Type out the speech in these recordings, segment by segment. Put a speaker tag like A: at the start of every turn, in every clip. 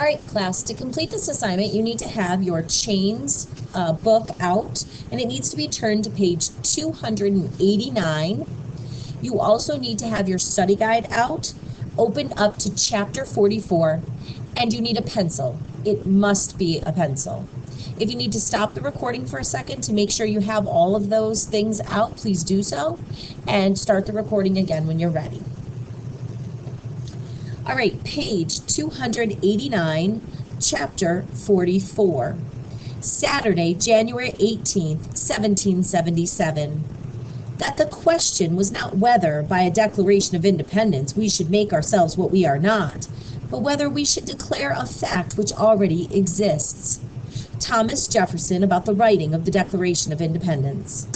A: All right, class, to complete this assignment, you need to have your chains book out, and it needs to be turned to page 289. You also need to have your study guide out, open up to chapter 44, and you need a pencil. It must be a pencil. If you need to stop the recording for a second to make sure you have all of those things out, please do so, and start the recording again when you're ready. All right, page 289, chapter 44. Saturday, January 18th, 1777. That the question was not whether, by a Declaration of Independence, we should make ourselves what we are not, but whether we should declare a fact which already exists. Thomas Jefferson about the writing of the Declaration of Independence.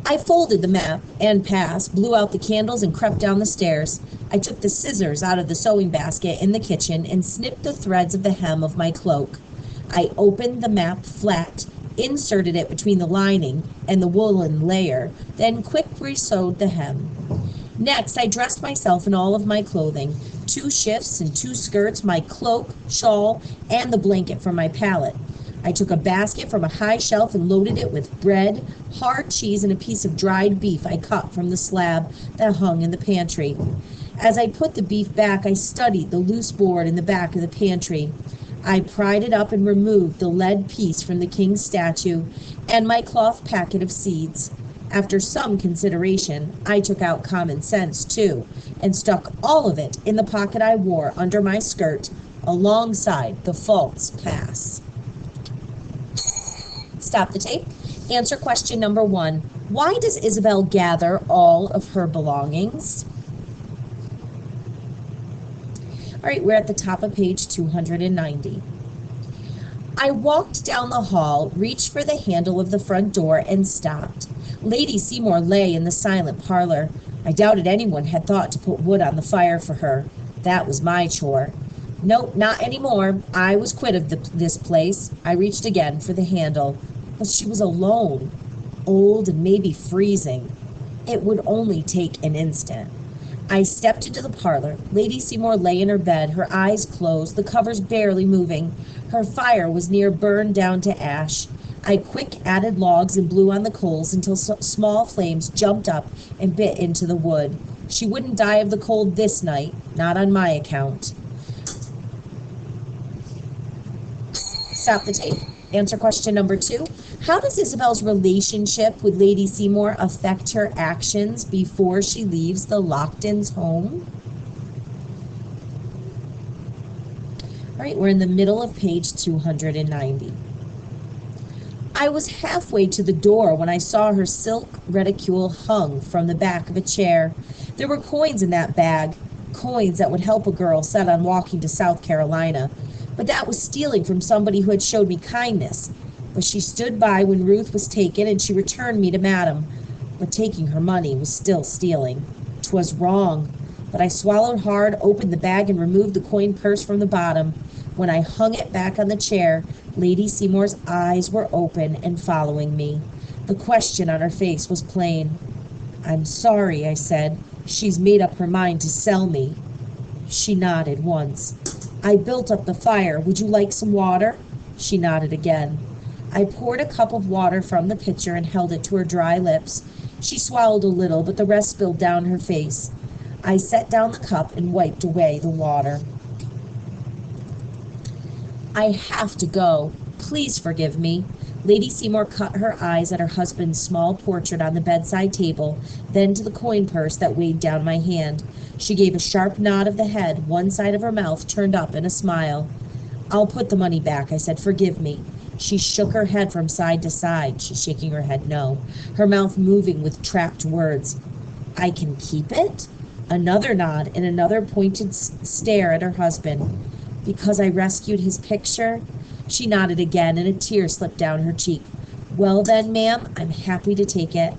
A: I folded the map and pass, blew out the candles, and crept down the stairs. I took the scissors out of the sewing basket in the kitchen and snipped the threads of the hem of my cloak. I opened the map flat, inserted it between the lining and the woolen layer, then quickly sewed the hem. Next, I dressed myself in all of my clothing, 2 shifts and 2 skirts, my cloak, shawl, and the blanket from my pallet. I took a basket from a high shelf and loaded it with bread, hard cheese, and a piece of dried beef I cut from the slab that hung in the pantry. As I put the beef back, I studied the loose board in the back of the pantry. I pried it up and removed the lead piece from the king's statue and my cloth packet of seeds. After some consideration, I took out common sense, too, and stuck all of it in the pocket I wore under my skirt alongside the false pass. Stop the tape. Answer question number 1. Why does Isabel gather all of her belongings? All right, we're at the top of page 290. I walked down the hall, reached for the handle of the front door, and stopped. Lady Seymour lay in the silent parlor. I doubted anyone had thought to put wood on the fire for her. That was my chore. Nope, not anymore. I was quit of this place. I reached again for the handle, but she was alone, old and maybe freezing. It would only take an instant. I stepped into the parlor. Lady Seymour lay in her bed, her eyes closed, the covers barely moving. Her fire was near burned down to ash. I quick added logs and blew on the coals until small flames jumped up and bit into the wood. She wouldn't die of the cold this night, not on my account. Stop the tape. Answer question number 2. How does Isabel's relationship with Lady Seymour affect her actions before she leaves the Locktons' home? All right, we're in the middle of page 290. I was halfway to the door when I saw her silk reticule hung from the back of a chair. There were coins in that bag, coins that would help a girl set on walking to South Carolina. But that was stealing from somebody who had showed me kindness. But she stood by when Ruth was taken, and she returned me to Madam. But taking her money was still stealing. 'Twas wrong. But I swallowed hard, opened the bag, and removed the coin purse from the bottom. When I hung it back on the chair, Lady Seymour's eyes were open and following me. The question on her face was plain. "I'm sorry," I said. "She's made up her mind to sell me." She nodded once. I built up the fire. "Would you like some water?" She nodded again. I poured a cup of water from the pitcher and held it to her dry lips. She swallowed a little, but the rest spilled down her face. I set down the cup and wiped away the water. "I have to go. Please forgive me." Lady Seymour cut her eyes at her husband's small portrait on the bedside table, then to the coin purse that weighed down my hand. She gave a sharp nod of the head, one side of her mouth turned up in a smile. "I'll put the money back," I said. "Forgive me." She shook her head from side to side. She's shaking her head no, her mouth moving with trapped words. "I can keep it?" Another nod and another pointed stare at her husband. "Because I rescued his picture?" She nodded again, and a tear slipped down her cheek. "Well then, ma'am, I'm happy to take it."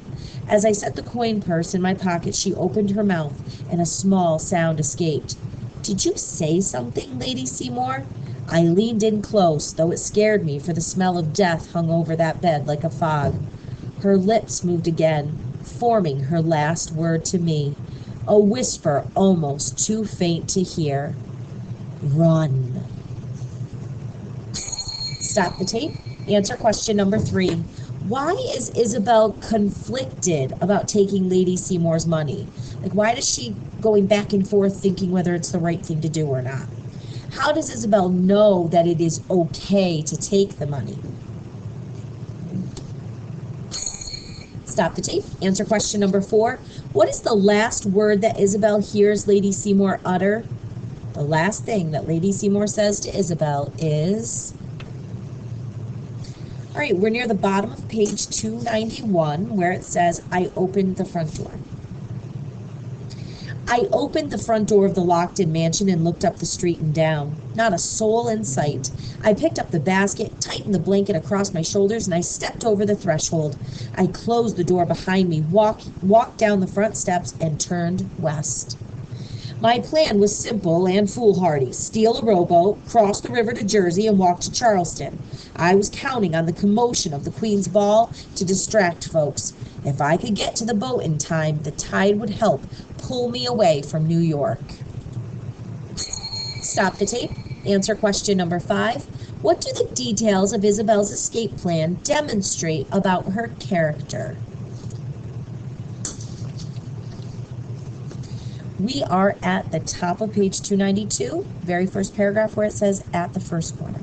A: As I set the coin purse in my pocket, she opened her mouth, and a small sound escaped. "Did you say something, Lady Seymour?" I leaned in close, though it scared me, for the smell of death hung over that bed like a fog. Her lips moved again, forming her last word to me, a whisper almost too faint to hear. Run. Stop the tape. Answer question number 3. Why is Isabel conflicted about taking Lady Seymour's money? Like, why is she going back and forth thinking whether it's the right thing to do or not? How does Isabel know that it is okay to take the money? Stop the tape. Answer question number 4. What is the last word that Isabel hears Lady Seymour utter? The last thing that Lady Seymour says to Isabel is... All right, we're near the bottom of page 291 where it says, I opened the front door. I opened the front door of the locked-in mansion and looked up the street and down. Not a soul in sight. I picked up the basket, tightened the blanket across my shoulders, and I stepped over the threshold. I closed the door behind me, walked down the front steps, and turned west. My plan was simple and foolhardy. Steal a rowboat, cross the river to Jersey, and walk to Charleston. I was counting on the commotion of the Queen's Ball to distract folks. If I could get to the boat in time, the tide would help pull me away from New York. Stop the tape. Answer question number 5. What do the details of Isabel's escape plan demonstrate about her character? We are at the top of page 292, very first paragraph where it says, at the first corner.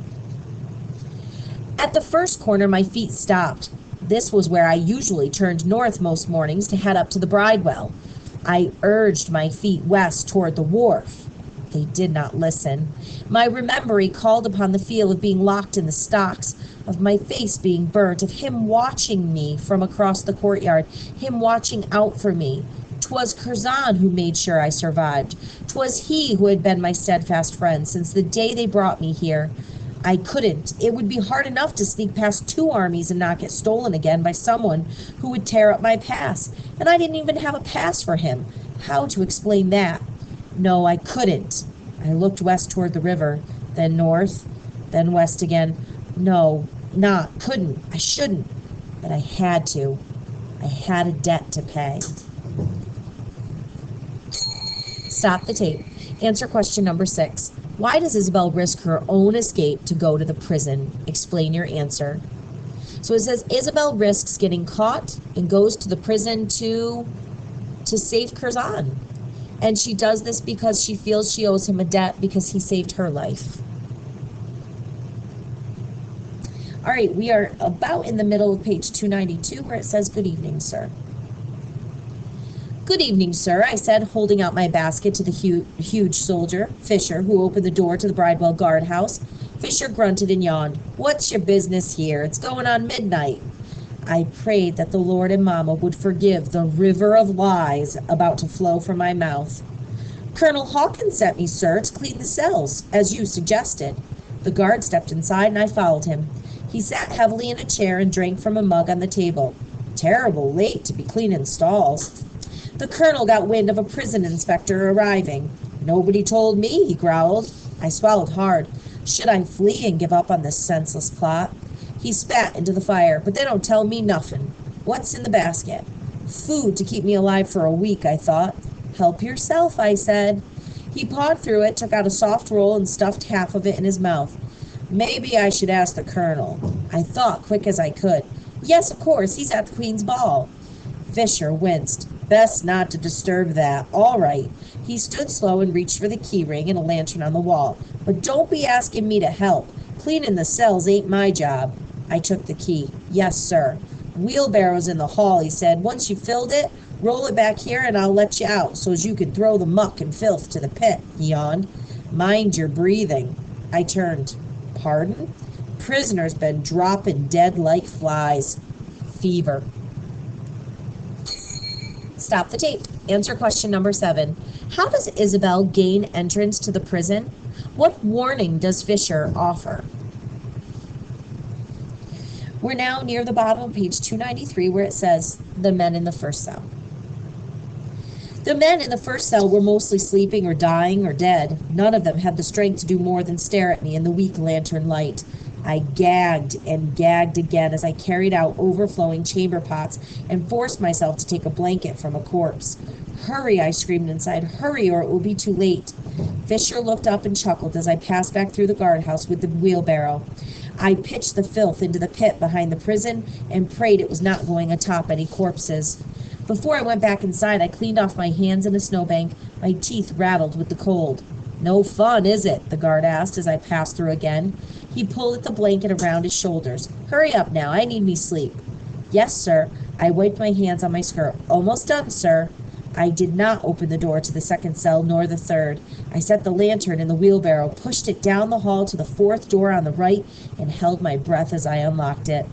A: At the first corner, my feet stopped. This was where I usually turned north most mornings to head up to the Bridewell. I urged my feet west toward the wharf. They did not listen. My memory called upon the feel of being locked in the stocks, of my face being burnt, of him watching me from across the courtyard, him watching out for me. 'Twas Curzon who made sure I survived. 'Twas he who had been my steadfast friend since the day they brought me here. I couldn't. It would be hard enough to sneak past 2 armies and not get stolen again by someone who would tear up my pass. And I didn't even have a pass for him. How to explain that? No, I couldn't. I looked west toward the river, then north, then west again. No, couldn't. I shouldn't. But I had to. I had a debt to pay. Stop the tape. Answer question number 6. Why does Isabel risk her own escape to go to the prison? Explain your answer. So it says Isabel risks getting caught and goes to the prison to save Curzon. And she does this because she feels she owes him a debt because he saved her life. All right, we are about in the middle of page 292 where it says, good evening, sir. Good evening, sir, I said, holding out my basket to the huge soldier, Fisher, who opened the door to the Bridewell guardhouse. Fisher grunted and yawned. What's your business here? It's going on midnight. I prayed that the Lord and Mama would forgive the river of lies about to flow from my mouth. Colonel Hawkins sent me, sir, to clean the cells, as you suggested. The guard stepped inside and I followed him. He sat heavily in a chair and drank from a mug on the table. Terrible late to be cleaning stalls. The colonel got wind of a prison inspector arriving. Nobody told me, he growled. I swallowed hard. Should I flee and give up on this senseless plot? He spat into the fire. But they don't tell me nothing. What's in the basket? Food to keep me alive for a week, I thought. Help yourself, I said. He pawed through it, took out a soft roll, and stuffed half of it in his mouth. Maybe I should ask the colonel. I thought quick as I could. Yes, of course, he's at the Queen's Ball. Fisher winced. Best not to disturb that. All right. He stood slow and reached for the key ring and a lantern on the wall. But don't be asking me to help. Cleaning the cells ain't my job. I took the key. Yes, sir. Wheelbarrow's in the hall, he said. Once you filled it, roll it back here and I'll let you out so as you can throw the muck and filth to the pit, he yawned. Mind your breathing. I turned. Pardon? Prisoner's been dropping dead like flies. Fever. Stop the tape. Answer question number 7. How does Isabel gain entrance to the prison? What warning does Fisher offer? We're now near the bottom of page 293 where it says, the men in the first cell. The men in the first cell were mostly sleeping or dying or dead. None of them had the strength to do more than stare at me in the weak lantern light. I gagged and gagged again as I carried out overflowing chamber pots and forced myself to take a blanket from a corpse. Hurry, I screamed inside. Hurry, or it will be too late. Fisher looked up and chuckled as I passed back through the guardhouse with the wheelbarrow. I pitched the filth into the pit behind the prison and prayed it was not going atop any corpses. Before I went back inside, I cleaned off my hands in a snowbank. My teeth rattled with the cold. "No fun, is it?" the guard asked as I passed through again. He pulled at the blanket around his shoulders. "Hurry up now, I need me sleep." "Yes, sir." I wiped my hands on my skirt. "Almost done, sir." I did not open the door to the second cell nor the third. I set the lantern in the wheelbarrow, pushed it down the hall to the fourth door on the right, and held my breath as I unlocked it.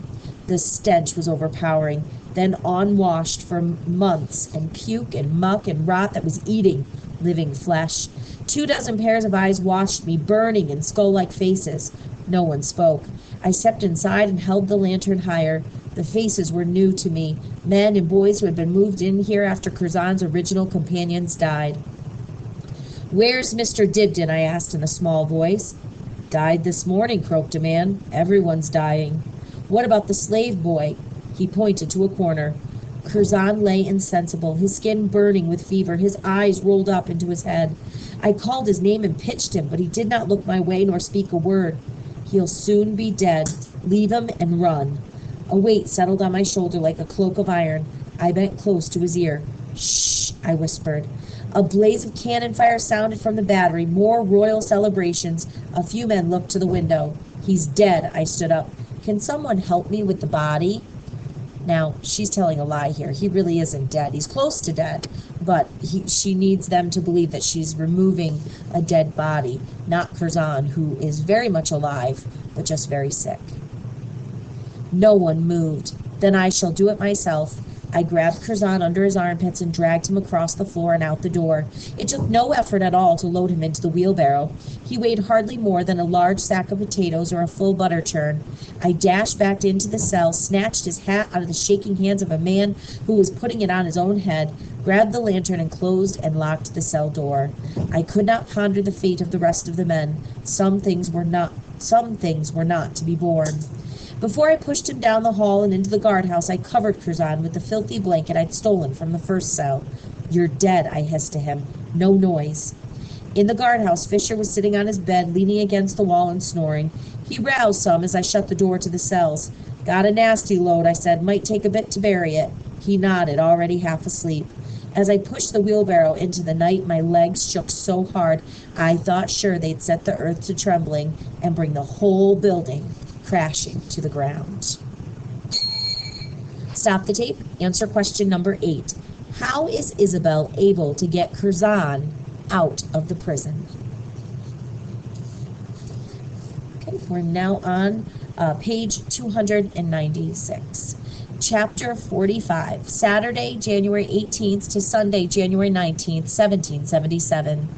A: The stench was overpowering, then unwashed for months, and puke and muck and rot that was eating living flesh. 24 pairs of eyes watched me, burning in skull-like faces. No one spoke. I stepped inside and held the lantern higher. The faces were new to me, men and boys who had been moved in here after Curzon's original companions died. "Where's Mr. Dibdin?" I asked in a small voice. "Died this morning," croaked a man. "Everyone's dying." "What about the slave boy?" He pointed to a corner. Curzon lay insensible, his skin burning with fever, his eyes rolled up into his head. I called his name and pitched him, but he did not look my way nor speak a word. "He'll soon be dead. Leave him and run." A weight settled on my shoulder like a cloak of iron. I bent close to his ear. "Shh," I whispered. A blaze of cannon fire sounded from the battery. More royal celebrations. A few men looked to the window. "He's dead." I stood up. "Can someone help me with the body?" Now, she's telling a lie here. He really isn't dead. He's close to dead, but she needs them to believe that she's removing a dead body, not Curzon, who is very much alive, but just very sick. No one moved. "Then I shall do it myself." I grabbed Curzon under his armpits and dragged him across the floor and out the door. It took no effort at all to load him into the wheelbarrow. He weighed hardly more than a large sack of potatoes or a full butter churn. I dashed back into the cell, snatched his hat out of the shaking hands of a man who was putting it on his own head, grabbed the lantern and closed and locked the cell door. I could not ponder the fate of the rest of the men. Some things were not to be borne. Before I pushed him down the hall and into the guardhouse, I covered Curzon with the filthy blanket I'd stolen from the first cell. "You're dead," I hissed to him. "No noise." In the guardhouse, Fisher was sitting on his bed, leaning against the wall and snoring. He roused some as I shut the door to the cells. "Got a nasty load," I said. "Might take a bit to bury it." He nodded, already half asleep. As I pushed the wheelbarrow into the night, my legs shook so hard I thought sure they'd set the earth to trembling and bring the whole building crashing to the ground. Stop the tape. Answer question number 8. How is Isabel able to get Curzon out of the prison? Okay, we're now on page 296. Chapter 45, Saturday, January 18th to Sunday, January 19th, 1777.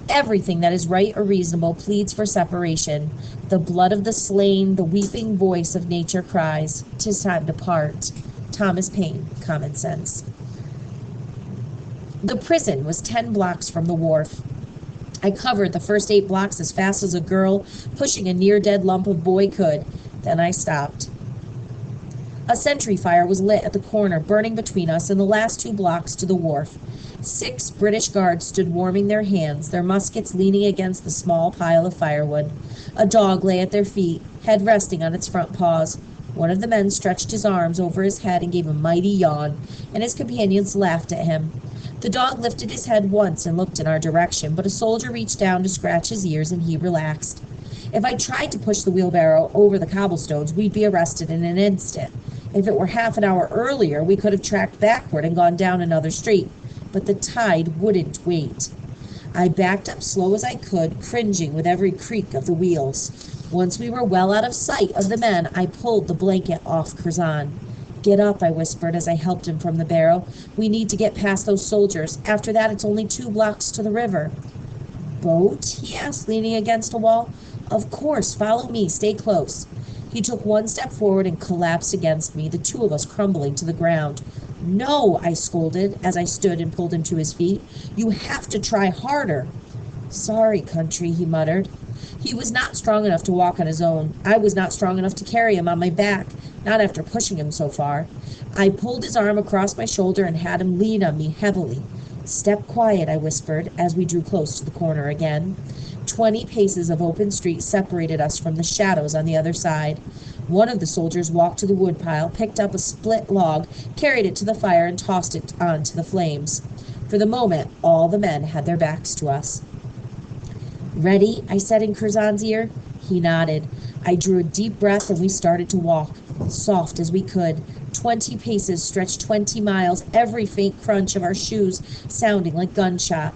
A: Everything that is right or reasonable pleads for separation. The blood of the slain, the weeping voice of nature cries, "'Tis time to part." Thomas Paine, Common Sense. The prison was 10 blocks from the wharf. I covered the first 8 blocks as fast as a girl pushing a near-dead lump of boy could. Then I stopped. A sentry fire was lit at the corner, burning between us and the last 2 blocks to the wharf. 6 British guards stood warming their hands, their muskets leaning against the small pile of firewood. A dog lay at their feet, head resting on its front paws. One of the men stretched his arms over his head and gave a mighty yawn, and his companions laughed at him. The dog lifted his head once and looked in our direction, but a soldier reached down to scratch his ears and he relaxed. If I tried to push the wheelbarrow over the cobblestones, we'd be arrested in an instant. If it were half an hour earlier, we could have tracked backward and gone down another street. But the tide wouldn't wait. I backed up slow as I could, cringing with every creak of the wheels. Once we were well out of sight of the men, I pulled the blanket off Curzon. "Get up," I whispered as I helped him from the barrow. "We need to get past those soldiers. After that, it's only 2 blocks to the river." "Boat?" he asked, leaning against a wall. "Of course. Follow me. Stay close." He took 1 step forward and collapsed against me, the 2 of us crumbling to the ground. "No," I scolded as I stood and pulled him to his feet. "You have to try harder." "Sorry, country," he muttered. He was not strong enough to walk on his own. I was not strong enough to carry him on my back, not after pushing him so far. I pulled his arm across my shoulder and had him lean on me heavily. "Step quiet," I whispered as we drew close to the corner again. 20 paces of open street separated us from the shadows on the other side. One of the soldiers walked to the woodpile, picked up a split log, carried it to the fire, and tossed it onto the flames. For the moment, all the men had their backs to us. "Ready?" I said in Curzon's ear. He nodded. I drew a deep breath and we started to walk, soft as we could. 20 paces stretched 20 miles, every faint crunch of our shoes sounding like gunshot.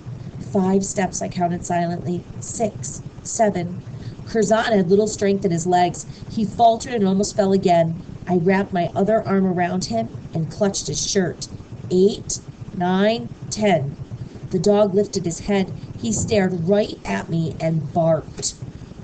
A: 5 steps, I counted silently. 6, 7. Curzon had little strength in his legs. He faltered and almost fell again. I wrapped my other arm around him and clutched his shirt. 8, 9, 10. The dog lifted his head. He stared right at me and barked.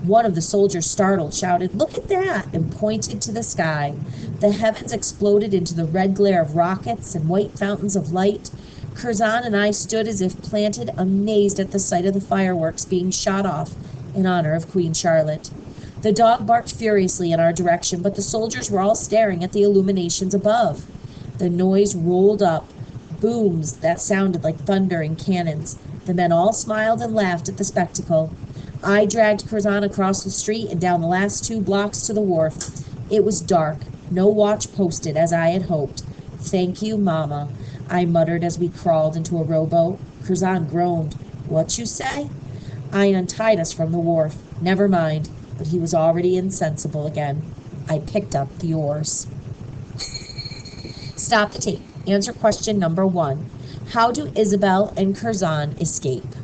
A: One of the soldiers, startled, shouted, "Look at that!" and pointed to the sky. The heavens exploded into the red glare of rockets and white fountains of light. Curzon and I stood as if planted, amazed at the sight of the fireworks being shot off in honor of Queen Charlotte. The dog barked furiously in our direction, but the soldiers were all staring at the illuminations above. The noise rolled up, booms that sounded like thunder and cannons. The men all smiled and laughed at the spectacle. I dragged Curzon across the street and down the last 2 blocks to the wharf. It was dark, no watch posted as I had hoped. "Thank you, Mama," I muttered as we crawled into a rowboat. Curzon groaned. "What you say?" I untied us from the wharf. Never mind, but he was already insensible again. I picked up the oars. Stop the tape. Answer question number 1. How do Isabel and Curzon escape?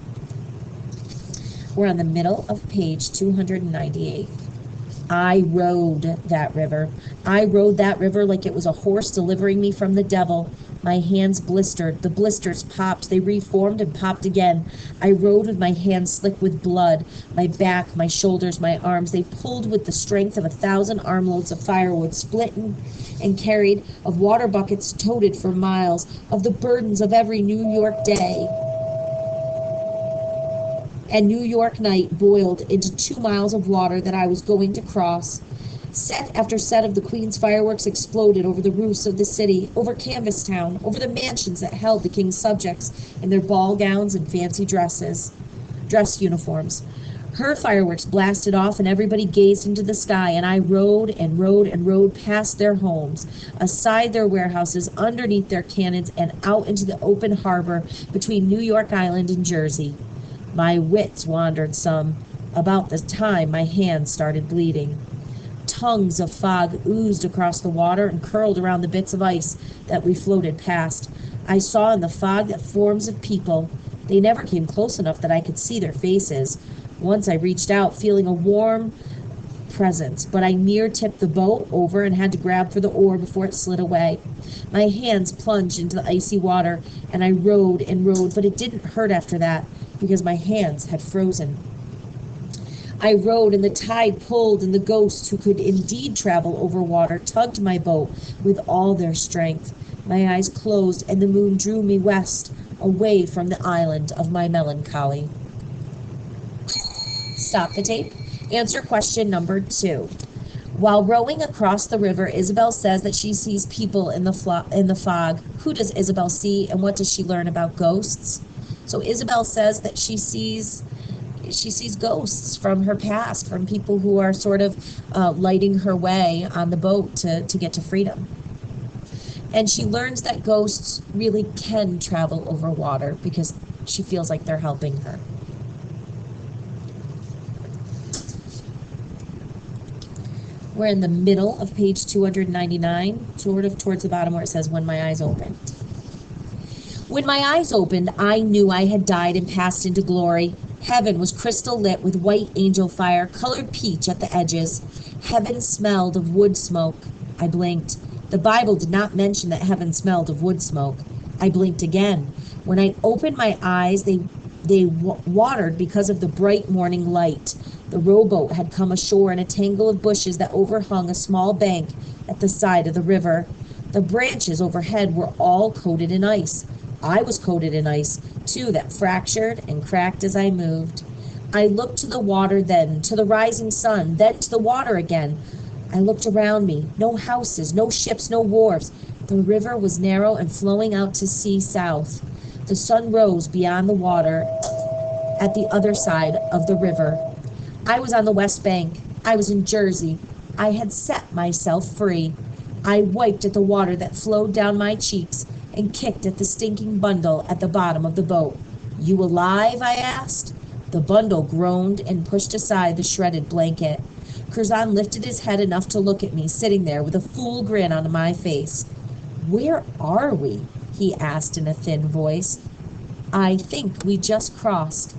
A: We're on the middle of page 298. I rode that river. I rode that river like it was a horse delivering me from the devil. My hands blistered. The blisters popped. They reformed and popped again. I rode with my hands slick with blood. My back, my shoulders, my arms, they pulled with the strength of 1,000 armloads of firewood, split and carried, of water buckets toted for miles, of the burdens of every New York day and New York night boiled into 2 miles of water that I was going to cross. Set after set of the Queen's fireworks exploded over the roofs of the city, over Canvastown, over the mansions that held the King's subjects in their ball gowns and fancy dress uniforms. Her fireworks blasted off and everybody gazed into the sky, and I rode and rode and rode past their homes, aside their warehouses, underneath their cannons, and out into the open harbor between New York Island and Jersey. My wits wandered some. About the time my hands started bleeding. Tongues of fog oozed across the water and curled around the bits of ice that we floated past. I saw in the fog the forms of people. They never came close enough that I could see their faces. Once I reached out, feeling a warm presence, but I near tipped the boat over and had to grab for the oar before it slid away. My hands plunged into the icy water, and I rowed and rowed, but it didn't hurt after that, because my hands had frozen. I rowed, and the tide pulled, and the ghosts who could indeed travel over water tugged my boat with all their strength. My eyes closed, and the moon drew me west, away from the island of my melancholy. Stop the tape. Answer question number 2. While rowing across the river, Isabel says that she sees people in the fog. Who does Isabel see, and what does she learn about ghosts? So Isabel says that she sees ghosts from her past, from people who are sort of lighting her way on the boat to get to freedom. And she learns that ghosts really can travel over water because she feels like they're helping her. We're in the middle of page 299, sort of towards the bottom where it says, "When my eyes opened." When my eyes opened, I knew I had died and passed into glory. Heaven was crystal lit with white angel fire, colored peach at the edges. Heaven smelled of wood smoke. I blinked. The Bible did not mention that heaven smelled of wood smoke. I blinked again. When I opened my eyes, they watered because of the bright morning light. The rowboat had come ashore in a tangle of bushes that overhung a small bank at the side of the river. The branches overhead were all coated in ice. I was coated in ice, too, that fractured and cracked as I moved. I looked to the water then, to the rising sun, then to the water again. I looked around me. No houses, no ships, no wharves. The river was narrow and flowing out to sea south. The sun rose beyond the water at the other side of the river. I was on the west bank. I was in Jersey. I had set myself free. I wiped at the water that flowed down my cheeks and kicked at the stinking bundle at the bottom of the boat. "You alive?" I asked. The bundle groaned and pushed aside the shredded blanket. Curzon lifted his head enough to look at me, sitting there with a fool grin on my face. "Where are we?" he asked in a thin voice. "I think we just crossed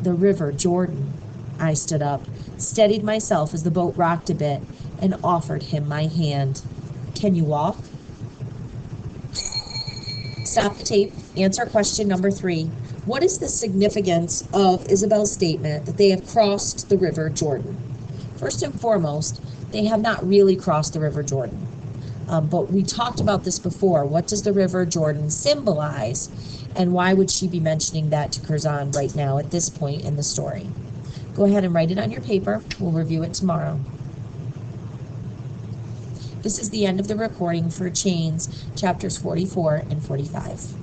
A: the River Jordan." I stood up, steadied myself as the boat rocked a bit, and offered him my hand. "Can you walk?" Stop the tape. Answer question number 3. What is the significance of Isabel's statement that they have crossed the River Jordan? First and foremost, they have not really crossed the River Jordan. But we talked about this before. What does the River Jordan symbolize? And why would she be mentioning that to Curzon right now at this point in the story? Go ahead and write it on your paper. We'll review it tomorrow. This is the end of the recording for Chains, chapters 44 and 45.